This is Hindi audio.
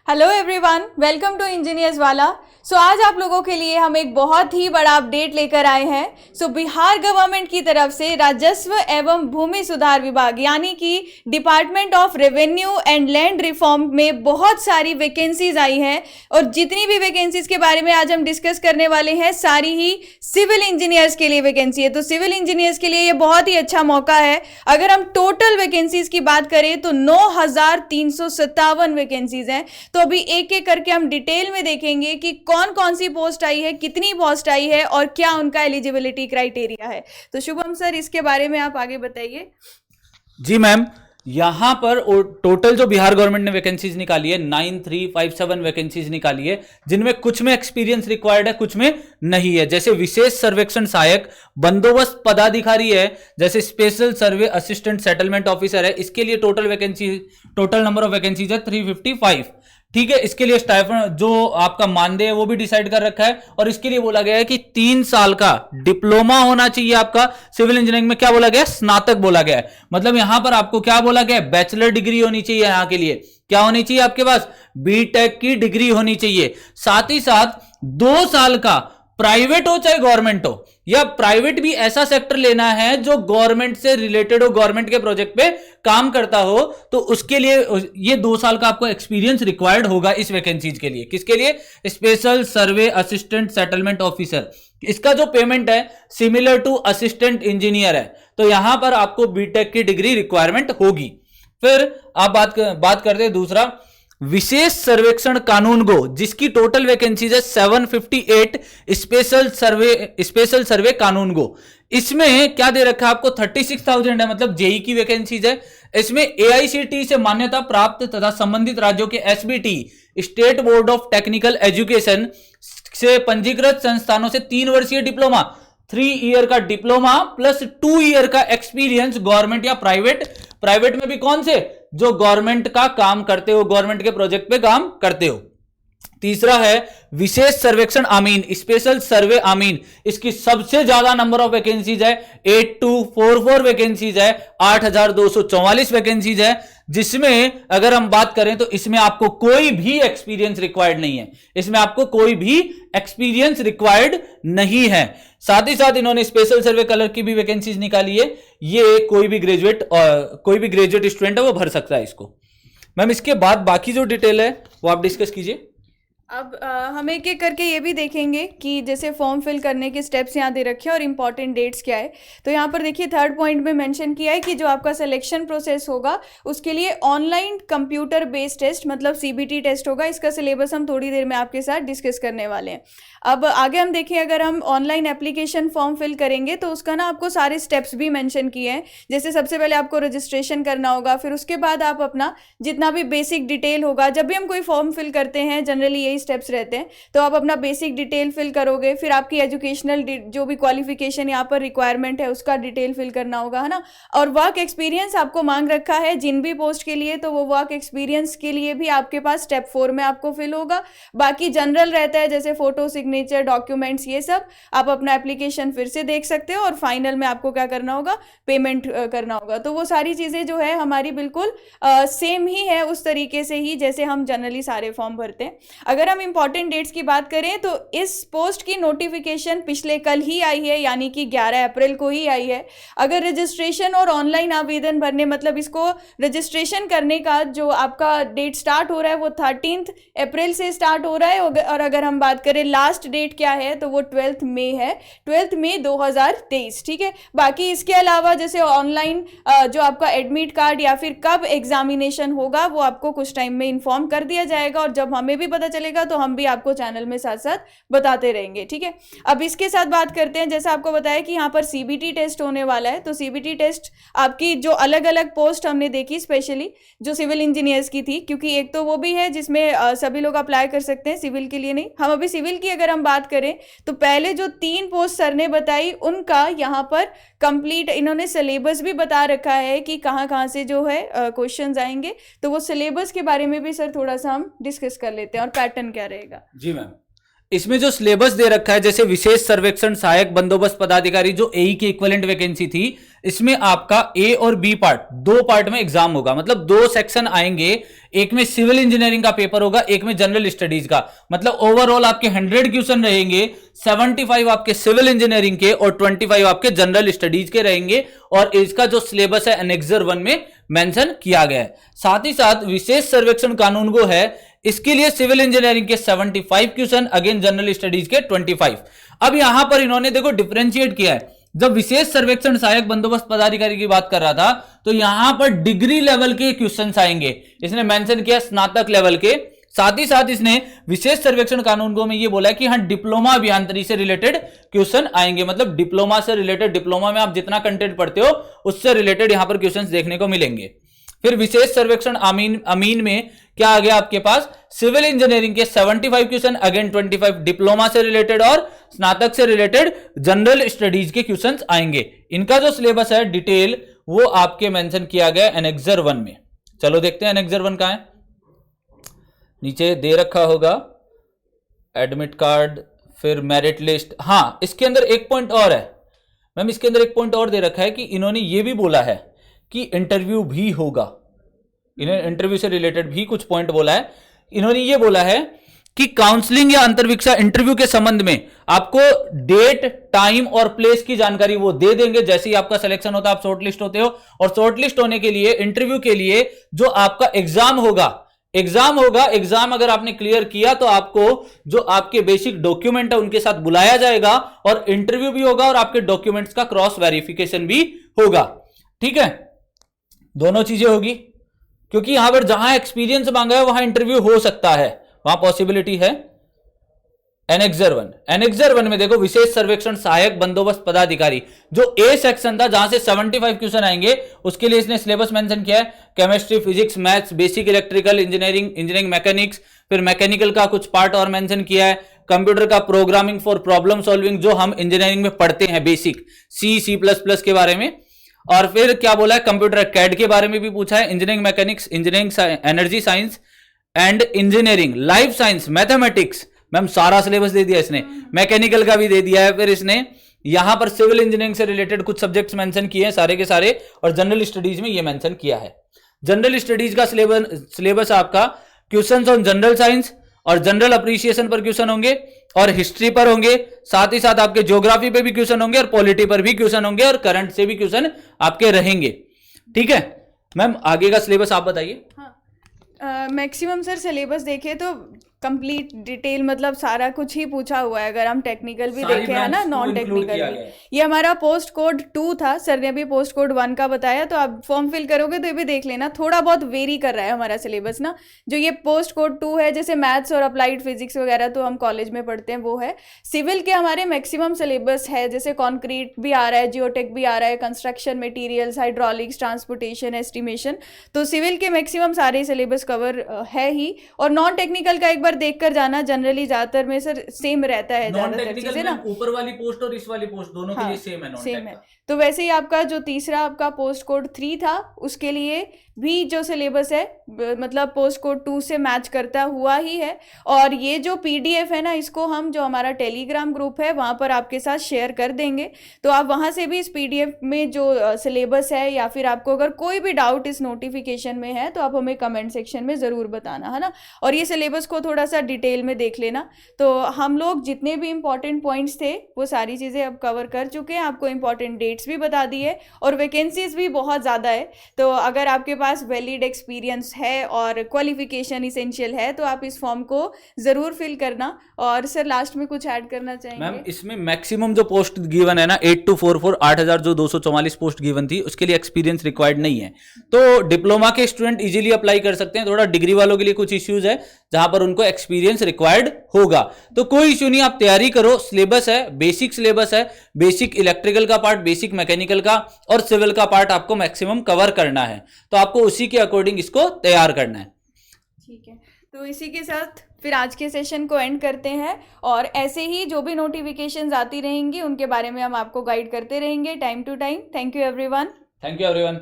Hello everyone, welcome to engineers वाला। आज आप लोगों के लिए हम एक बहुत ही बड़ा अपडेट लेकर आए हैं। बिहार गवर्नमेंट की तरफ से राजस्व एवं भूमि सुधार विभाग यानी कि department of revenue and land reform में बहुत सारी वैकेंसीज आई हैं और जितनी भी वैकेंसीज के बारे में आज हम डिस्कस करने वाले हैं सारी ही सिविल इंजीनियर्स के लिए वैकेंसी है। तो सिविल इंजीनियर्स के लिए ये बहुत ही अच्छा मौका है। अगर हम टोटल वैकेंसीज की बात करें तो 9,357 वैकेंसीज हैं। तो अभी एक एक करके हम डिटेल में देखेंगे कि कौन कौन सी पोस्ट आई है, कितनी पोस्ट आई है और क्या उनका एलिजिबिलिटी क्राइटेरिया है। तो शुभम सर, इसके बारे में आप आगे बताइए। जी मैम, यहां पर टोटल जो बिहार गवर्नमेंट ने वैकेंसीज निकाली है 9357 वैकेंसीज निकाली है, जिनमें कुछ में एक्सपीरियंस रिक्वायर्ड है, कुछ में नहीं है। जैसे विशेष सर्वेक्षण सहायक बंदोबस्त पदाधिकारी है, जैसे स्पेशल सर्वे असिस्टेंट सेटलमेंट ऑफिसर है, इसके लिए टोटल नंबर ऑफ वैकेंसीज है 355। ठीक है, इसके लिए स्टाइपेंड जो आपका मानदेय है वो भी डिसाइड कर रखा है और इसके लिए बोला गया है कि 3 साल का डिप्लोमा होना चाहिए आपका। सिविल इंजीनियरिंग में क्या बोला गया है? स्नातक बोला गया है। मतलब यहां पर आपको क्या बोला गया है? बैचलर डिग्री होनी चाहिए। यहां के लिए क्या होनी चाहिए आपके पास? बीटेक की डिग्री होनी चाहिए। साथ ही साथ 2 साल का प्राइवेट हो चाहे गवर्नमेंट हो, या प्राइवेट भी ऐसा सेक्टर लेना है जो गवर्नमेंट से रिलेटेड हो, गवर्नमेंट के प्रोजेक्ट पे काम करता हो, तो उसके लिए ये 2 साल का आपको एक्सपीरियंस रिक्वायर्ड होगा इस वैकेंसीज के लिए। किसके लिए? स्पेशल सर्वे असिस्टेंट सेटलमेंट ऑफिसर। इसका जो पेमेंट है सिमिलर टू असिस्टेंट इंजीनियर है। तो यहां पर आपको बीटेक की डिग्री रिक्वायरमेंट होगी। फिर आप बात करते हैं दूसरा, विशेष सर्वेक्षण कानून गो, जिसकी टोटल वैकेंसीज है 758 स्पेशल सर्वे कानून गो। इसमें क्या दे रखा है आपको? 36,000 है, मतलब जेई की वैकेंसीज है। इसमें एआईसीटी से मान्यता प्राप्त तथा संबंधित राज्यों के SBT state board of technical education से पंजीकृत संस्थानों से 3 वर्षीय डिप्लोमा, 3 ईयर का डिप्लोमा प्लस 2 ईयर का एक्सपीरियंस, गवर्नमेंट या प्राइवेट में भी कौन से? जो गवर्नमेंट का काम करते हो, गवर्नमेंट के प्रोजेक्ट पे काम करते हो। तीसरा है विशेष सर्वेक्षण आमीन, स्पेशल सर्वे आमीन। इसकी सबसे ज्यादा नंबर ऑफ वैकेंसीज है 8244 वैकेंसीज है, 8244 वैकेंसीज है, जिसमें अगर हम बात करें तो इसमें आपको कोई भी एक्सपीरियंस रिक्वायर्ड नहीं है। इसमें आपको कोई भी एक्सपीरियंस रिक्वायर्ड नहीं है। साथ ही साथ इन्होंने स्पेशल सर्वे कलर की भी वैकेंसीज निकाली है। ये कोई भी ग्रेजुएट स्टूडेंट है वो भर सकता है इसको। मैम, इसके बाद बाकी जो डिटेल है वो आप डिस्कस कीजिए। अब हम एक एक करके ये भी देखेंगे कि जैसे फॉर्म फिल करने के स्टेप्स यहाँ दे रखे हैं और इम्पॉर्टेंट डेट्स क्या है। तो यहाँ पर देखिए 3rd पॉइंट में मेंशन किया है कि जो आपका सिलेक्शन प्रोसेस होगा उसके लिए ऑनलाइन कंप्यूटर बेस्ड टेस्ट मतलब सीबीटी टेस्ट होगा। इसका सिलेबस हम थोड़ी देर में आपके साथ डिस्कस करने वाले हैं। अब आगे हम देखें, अगर हम ऑनलाइन एप्लीकेशन फॉर्म फिल करेंगे तो उसका ना आपको सारे स्टेप्स भी मेंशन किए हैं। जैसे सबसे पहले आपको रजिस्ट्रेशन करना होगा, फिर उसके बाद आप अपना जितना भी बेसिक डिटेल होगा, जब भी हम कोई फॉर्म फिल करते हैं जनरली यही स्टेप्स रहते हैं, तो आप अपना बेसिक डिटेल फिल करोगे, फिर आपकी एजुकेशनल जो भी क्वालिफिकेशन यहाँ पर रिक्वायरमेंट है उसका डिटेल फिल करना होगा, है ना। और वर्क एक्सपीरियंस आपको मांग रखा है जिन भी पोस्ट के लिए, तो वो वर्क एक्सपीरियंस के लिए भी आपके पास स्टेप 4 में आपको फिल होगा। बाकी जनरल रहता है जैसे फोटो, सिग्नेचर, डॉक्यूमेंट्स, ये सब आप अपना एप्लीकेशन फिर से देख सकते हो और फाइनल में आपको क्या करना होगा? पेमेंट करना होगा। तो वो सारी चीज़ें जो है हमारी बिल्कुल सेम ही है, उस तरीके से ही जैसे हम जनरली सारे फॉर्म भरते हैं। अगर हम इंपॉर्टेंट डेट्स की बात करें तो इस पोस्ट की नोटिफिकेशन पिछले कल ही आई है, यानी कि 11 अप्रैल को ही आई है। अगर रजिस्ट्रेशन और ऑनलाइन आवेदन भरने मतलब इसको रजिस्ट्रेशन करने का जो आपका डेट स्टार्ट हो रहा है वो 13 अप्रैल से स्टार्ट हो रहा है। और अगर हम बात करें लास्ट डेट क्या है तो वो 12 मई है, 12 मई 2023। ठीक है। बाकी इसके अलावा जैसे ऑनलाइन जो आपका एडमिट कार्ड या फिर कब एग्जामिनेशन होगा वो आपको कुछ टाइम में इन्फॉर्म कर दिया जाएगा और जब हमें भी पता चलेगा तो हम भी आपको चैनल में साथ साथ बताते रहेंगे। ठीक है। अब इसके साथ बात करते हैं, जैसा आपको बताया कि यहाँ पर सीबीटी टेस्ट होने वाला है। तो सीबीटी टेस्ट आपकी जो अलग अलग पोस्ट हमने देखी स्पेशली जो सिविल इंजीनियर्स की थी, क्योंकि एक तो वो भी है जिसमें सभी लोग अप्लाई कर सकते हैं, सिविल के लिए नहीं। हम अभी सिविल की अगर हम बात करें तो पहले जो 3 पोस्ट सर ने बताई उनका यहाँ पर कंप्लीट इन्होंने सिलेबस भी बता रखा है कि कहाँ कहाँ से जो है क्वेश्चंस आएंगे। तो वो सिलेबस के बारे में भी सर थोड़ा सा हम डिस्कस कर लेते हैं और पैटर्न क्या रहेगा। जी मैम, इसमें जो सिलेबस दे रखा है, जैसे विशेष सर्वेक्षण सहायक बंदोबस्त पदाधिकारी जो एई की इक्विवेलेंट वैकेंसी थी, इसमें आपका ए और बी पार्ट, दो पार्ट में एग्जाम होगा, मतलब दो सेक्शन आएंगे, एक में सिविल इंजीनियरिंग का पेपर होगा, एक में जनरल स्टडीज का। मतलब ओवरऑल आपके 100 क्वेश्चन रहेंगे, 75 आपके सिविल इंजीनियरिंग के और 25 आपके जनरल स्टडीज के रहेंगे। और इसका जो सिलेबस है एनेक्सर 1 में मेंशन किया गया है। साथ ही साथ विशेष सर्वेक्षण कानून को है, इसके लिए सिविल इंजीनियरिंग के 75 क्वेश्चन, अगेन जनरल स्टडीज के 25। अब यहां पर इन्होंने देखो डिफरेंशिएट किया है। जब विशेष सर्वेक्षण सहायक बंदोबस्त पदाधिकारी की बात कर रहा था, तो यहां पर डिग्री लेवल के क्वेश्चंस आएंगे, इसने मेंशन किया स्नातक लेवल के। साथ ही साथ इसने विशेष सर्वेक्षण कानून को में ये बोला है कि हाँ डिप्लोमा अभियांत्रिकी से रिलेटेड क्वेश्चन आएंगे, मतलब डिप्लोमा से रिलेटेड, डिप्लोमा में आप जितना कंटेंट पढ़ते हो उससे रिलेटेड यहां पर क्वेश्चंस देखने को मिलेंगे। फिर विशेष सर्वेक्षण अमीन में क्या आ गया आपके पास, सिविल इंजीनियरिंग के 75 क्वेश्चन, अगेन 25 डिप्लोमा से रिलेटेड और स्नातक से रिलेटेड जनरल स्टडीज के क्वेश्चंस आएंगे। इनका जो सिलेबस है डिटेल वो आपके मेंशन किया गया एनेक्सर 1 में। चलो देखते हैं एनेक्सर 1 कहां है, नीचे दे रखा होगा एडमिट कार्ड, फिर मेरिट लिस्ट। हाँ, इसके अंदर एक पॉइंट और है मैम, इसके अंदर एक पॉइंट और दे रखा है कि इन्होंने ये भी बोला है कि इंटरव्यू भी होगा, इन्होंने इंटरव्यू से रिलेटेड भी कुछ पॉइंट बोला है। इन्होंने ये बोला है कि काउंसलिंग या अंतर्विक्षा इंटरव्यू के संबंध में आपको डेट, टाइम और प्लेस की जानकारी वो दे देंगे। जैसे ही आपका सिलेक्शन होता है, आप शॉर्टलिस्ट होते हो, और शॉर्टलिस्ट होने के लिए इंटरव्यू के लिए जो आपका एग्जाम होगा, एग्जाम अगर आपने क्लियर किया तो आपको जो आपके बेसिक डॉक्यूमेंट है उनके साथ बुलाया जाएगा, और इंटरव्यू भी होगा और आपके डॉक्यूमेंट्स का क्रॉस वेरिफिकेशन भी होगा। ठीक है, दोनों चीजें होगी, क्योंकि यहां पर जहां एक्सपीरियंस मांगा है वहां इंटरव्यू हो सकता है, वहां पॉसिबिलिटी है। एनेक्सर 1 में देखो विशेष सर्वेक्षण सहायक बंदोबस्त पदाधिकारी, जो ए सेक्शन था जहां से 75 क्वेश्चन आएंगे, उसके लिए इसने सिलेबस मेंशन किया है, chemistry, physics, maths, basic electrical engineering mechanics, फिर मैकेनिकल का कुछ पार्ट और मेंशन किया है, कंप्यूटर का प्रोग्रामिंग फॉर प्रॉब्लम सॉल्विंग जो हम इंजीनियरिंग में पढ़ते हैं, बेसिक C++ के बारे में। और फिर क्या बोला है, कंप्यूटर कैड के बारे में भी पूछा है, engineering mechanics, engineering energy science and engineering, life science, mathematics, ma'am सारा सिलेबस दे दिया इसने, मैकेनिकल का भी दे दिया है। फिर इसने यहां पर सिविल इंजीनियरिंग से रिलेटेड कुछ सब्जेक्ट्स मेंशन किए हैं सारे के सारे, और जनरल स्टडीज में ये मेंशन किया है। जनरल स्टडीज का सिलेबस आपका क्वेश्चंस ऑन जनरल साइंस और जनरल अप्रिसिएशन पर क्वेश्चन होंगे, और हिस्ट्री पर होंगे, साथ ही साथ आपके ज्योग्राफी पे भी क्वेश्चन होंगे, और पॉलिटी पर भी क्वेश्चन होंगे, और करंट से भी क्वेश्चन आपके रहेंगे। ठीक है मैम, आगे का सिलेबस आप बताइए। मैक्सिमम सर सिलेबस देखे तो कंप्लीट डिटेल, मतलब सारा कुछ ही पूछा हुआ है। अगर हम टेक्निकल भी देखें है ना, नॉन टेक्निकल भी। ये हमारा पोस्ट कोड 2 था, सर ने अभी पोस्ट कोड 1 का बताया, तो आप फॉर्म फिल करोगे तो ये भी देख लेना, थोड़ा बहुत वेरी कर रहा है हमारा सिलेबस ना। जो ये पोस्ट कोड 2 है, जैसे मैथ्स और अप्लाइड फिजिक्स वगैरह तो हम कॉलेज में पढ़ते हैं, वो है। सिविल के हमारे मैक्सिमम सिलेबस है, जैसे कॉन्क्रीट भी आ रहा है, जियोटेक भी आ रहा है, construction materials, hydraulics, transportation, estimation, तो सिविल के मैक्सिमम सारे सिलेबस कवर है ही। और नॉन टेक्निकल का एक बार देख कर जाना, जनरली ज्यादातर में सर सेम रहता है, ज्यादातर चीजें ना, ऊपर वाली पोस्ट और इस वाली पोस्ट दोनों के लिए सेम है। तो वैसे ही आपका जो तीसरा आपका पोस्ट कोड 3 था, उसके लिए भी जो सिलेबस है मतलब पोस्ट कोड 2 से मैच करता हुआ ही है। और ये जो PDF है ना, इसको हम जो हमारा टेलीग्राम ग्रुप है वहाँ पर आपके साथ शेयर कर देंगे, तो आप वहाँ से भी इस PDF में जो सिलेबस है, या फिर आपको अगर कोई भी डाउट इस नोटिफिकेशन में है तो आप हमें कमेंट सेक्शन में ज़रूर बताना, है ना। और ये सिलेबस को थोड़ा सा डिटेल में देख लेना। तो हम लोग जितने भी इंपॉर्टेंट पॉइंट्स थे वो सारी चीज़ें अब कवर कर चुके हैं, आपको इंपॉर्टेंट डेट्स भी बता दी है, और वैकेंसीज भी बहुत ज़्यादा है। तो अगर आपके पास वैलिड एक्सपीरियंस है और क्वालिफिकेशन इसेंशियल है तो आप इस फॉर्म को ज़रूर फिल करना। और सर लास्ट में कुछ ऐड करना चाहेंगे? मैम इसमें मैक्सिमम जो पोस्ट गिवन है ना 8244 8000 जो 244 पोस्ट गिवन थी, उसके लिए एक्सपीरियंस रिक्वायर्ड नहीं है, तो डिप्लोमा के स्टूडेंट इजीली अप्लाई कर सकते हैं। थोड़ा डिग्री वालों के लिए कुछ इश्यूज है जहां पर उनको एक्सपीरियंस रिक्वायर्ड होगा, तो कोई इश्यू नहीं, आप तैयारी करो। सिलेबस है, बेसिक सिलेबस है, बेसिक इलेक्ट्रिकल का पार्ट, बेसिक मैकेनिकल का और सिविल का पार्ट आपको मैक्सिमम कवर करना है, तो आपको उसी के अकॉर्डिंग इसको तैयार करना है। ठीक है, तो इसी के साथ फिर आज के सेशन को एंड करते हैं, और ऐसे ही जो भी नोटिफिकेशंस आती रहेंगी उनके बारे में हम आपको गाइड करते रहेंगे time to time. Thank you everyone. Thank you everyone.